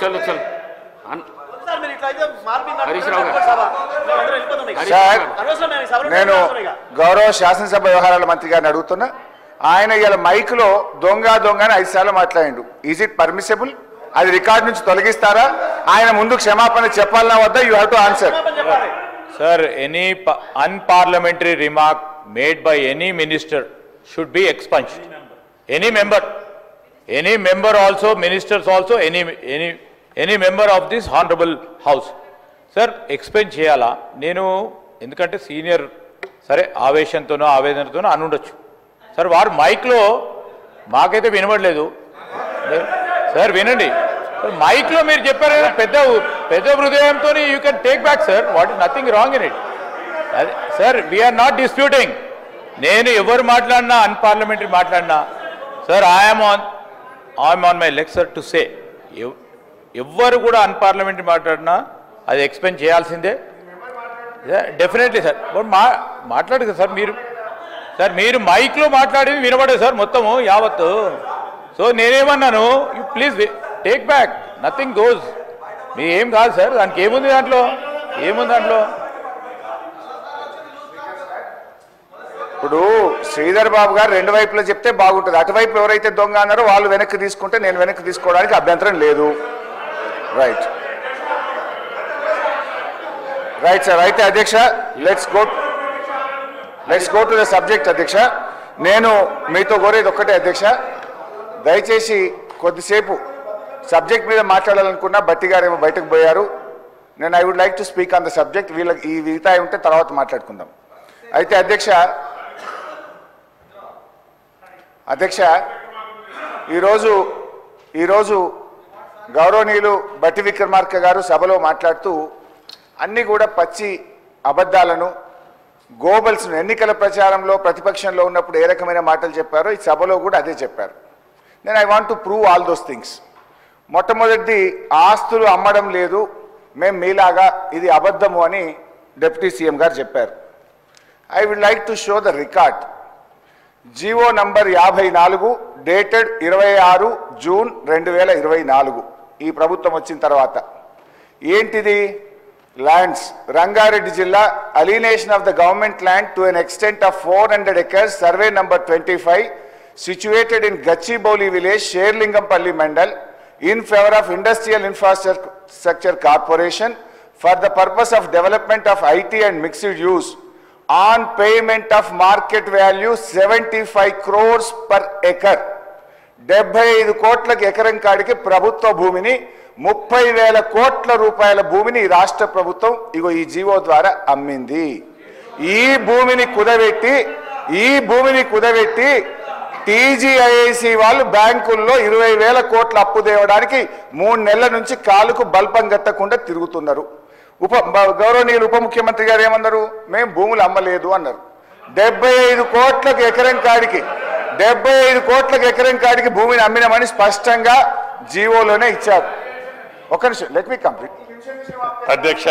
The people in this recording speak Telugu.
చలో నేను గౌరవ శాసనసభ వ్యవహారాల మంత్రి గారిని అడుగుతున్నా. ఆయన ఇలా మైక్ లో దొంగ అని 5 సార్లు మాట్లాడిండు. Is it permissible? అది రికార్డ్ నుంచి తొలగిస్తారా? ఆయన ముందు క్షమాపణ చెప్పాలన్నా వద్దా? You have to answer. Sir, any unparliamentary remark made by any minister should be expunged. Any member also, ministers also, any member of this honourable house sir explain చేయాలా? నేను ఎందుకంటే సీనియర్, సరే ఆవేశంతోనో ఆవేదనతోనో అనుండొచ్చు సార్. వారు మైక్లో మాకైతే వినబడలేదు సార్. వినండి సార్, మైక్లో మీరు చెప్పారు కదా, పెద్ద హృదయంతో you can take back sir. What is nothing wrong in it. అదే సార్, వీఆర్ నాట్ డిస్ప్యూటింగ్. నేను ఎవరు మాట్లాడినా, అన్పార్లమెంటరీ మాట్లాడినా sir, I'm on my lecture to say, ఎవ్వరు కూడా అన్పార్లమెంటరీ మాట్లాడినా అది ఎక్స్ప్లెయిన్ చేయాల్సిందే డెఫినెట్లీ సార్. మాట్లాడు కదా సార్ మీరు మైక్లో మాట్లాడేది వినబడదు సార్ మొత్తము యావత్తు. సో నేనేమన్నాను, you please take back, nothing goes. మీ ఏం కాదు సార్, దానికి ఏముంది దాంట్లో? ఇప్పుడు శ్రీధర్ బాబు గారు 2 వైపులో చెప్తే బాగుంటుంది. అటువైపు ఎవరైతే దొంగ అన్నారో వాళ్ళు వెనక్కి తీసుకుంటే నేను వెనక్కి తీసుకోవడానికి అభ్యంతరం లేదు. Right sir. అయితే అధ్యక్ష, let's go to the subject. అధ్యక్ష, నేను మీతో కోరేది ఒక్కటే అధ్యక్ష, దయచేసి కొద్దిసేపు సబ్జెక్ట్ మీద మాట్లాడాలనుకున్నా. బట్టి గారు ఏమో బయటకు పోయారు. నేను I would like to speak on the subject. వీళ్ళకి ఈ వితాయి ఉంటే తర్వాత మాట్లాడుకుందాం. అయితే అధ్యక్ష, ఈరోజు గౌరవనీయులు బట్టి విక్రమార్క గారు సభలో మాట్లాడుతూ అన్నీ కూడా పచ్చి అబద్ధాలను, గోబల్స్ను, ఎన్నికల ప్రచారంలో ప్రతిపక్షంలో ఉన్నప్పుడు ఏ రకమైన మాటలు చెప్పారో ఈ సభలో కూడా అదే చెప్పారు. నేను I want to prove all those things. మొట్టమొదటిది, ఆస్తులు అమ్మడం లేదు, మేము మీలాగా ఇది అబద్ధము అని డిప్యూటీ సీఎం గారు చెప్పారు. I would like to show the record. GO number 54 dated 26 June 2024 ఈ ప్రభుత్వం వచ్చిన తర్వాత ఏంటిది? ల్యాండ్స్, రంగారెడ్డి జిల్లా, alienation of the government land to an extent of 400 acres, survey number 25, situated in Gachibowli village, Sherlingampalli Mandal, in favor of Industrial Infrastructure Corporation for the purpose of development of IT and mixed use on payment of market value 75 crores per acre. 75 కోట్లకు ఎకరం కాడికి ప్రభుత్వ భూమిని 30,000 కోట్ల రూపాయల భూమిని రాష్ట్ర ప్రభుత్వం ఇగో ఈ జీవో ద్వారా అమ్మింది. ఈ భూమిని కుదబెట్టి టీజీఐఐసి వాళ్ళు బ్యాంకుల్లో 20,000 కోట్ల అప్పు తేవడానికి 3 నెలల నుంచి కాలుకు బల్పం గట్టకుండా తిరుగుతున్నారు. గౌరవనీయులు ఉప ముఖ్యమంత్రి గారు ఏమన్నారు? మేము భూములు అమ్మలేదు అన్నారు. 75 కోట్లకు ఎకరం కాడికి భూమిని అమ్మినామని స్పష్టంగా జీవోలోనే ఇచ్చారు. ఒక నిమిషం, లెట్ మీ కంప్లీట్. అధ్యక్ష,